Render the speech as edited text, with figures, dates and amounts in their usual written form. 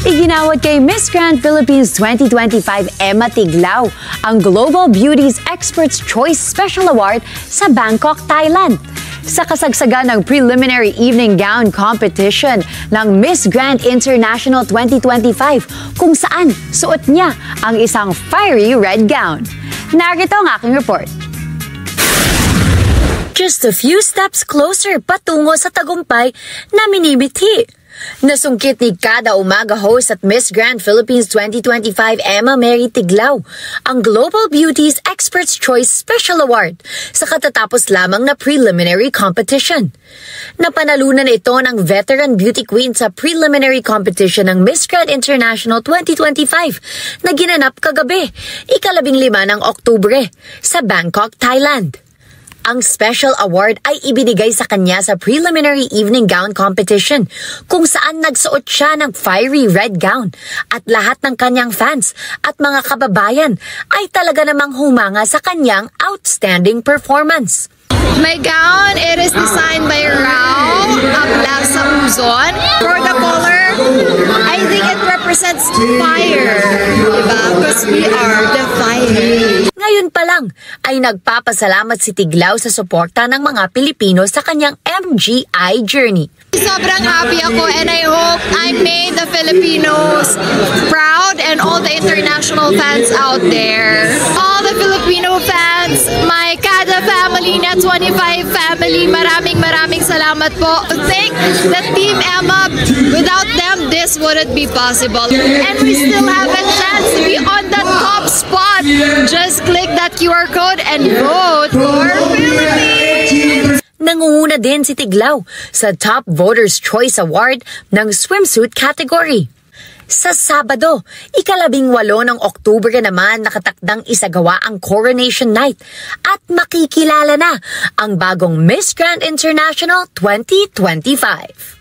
Iginawad kay Miss Grand Philippines 2025 Emma Tiglao ang Global Beauties Experts Choice Special Award sa Bangkok, Thailand. Sa kasagsagan ng preliminary evening gown competition ng Miss Grand International 2025 kung saan suot niya ang isang fiery red gown. Narito ang aking report. Just a few steps closer patungo sa tagumpay na minimithi. Nasungkit ni kada umaga host at Miss Grand Philippines 2025 Emma Mary Tiglao ang Global Beauties Experts Choice Special Award sa katatapos lamang na preliminary competition. Napanalunan ito ng veteran beauty queen sa preliminary competition ng Miss Grand International 2025 na ginanap kagabi, 15 ng Oktubre sa Bangkok, Thailand. Ang special award ay ibinigay sa kanya sa preliminary evening gown competition kung saan nagsuot siya ng fiery red gown at lahat ng kanyang fans at mga kababayan ay talaga namang humanga sa kanyang outstanding performance. My gown, it is designed by Rao of Plaza Luzon. For the color, I think it represents fire, diba? Because we are the fire. Ngayon pa lang ay nagpapasalamat si Tiglao sa suporta ng mga Pilipino sa kanyang MGI journey. Sobrang happy ako and I hope I made the Filipinos proud and all the international fans out there. All the Filipino fans, my Kada family, Net 25 family, maraming salamat po. Thank the Team Emma. Without them, this wouldn't be possible. And we still have a chance to be on the top spot. Just click that QR code and vote for Philippines! Nangunguna din si Tiglao sa Top Voters' Choice Award ng swimsuit category. Sa Sabado, 18 ng Oktubre naman nakatakdang isagawa ang Coronation Night at makikilala na ang bagong Miss Grand International 2025.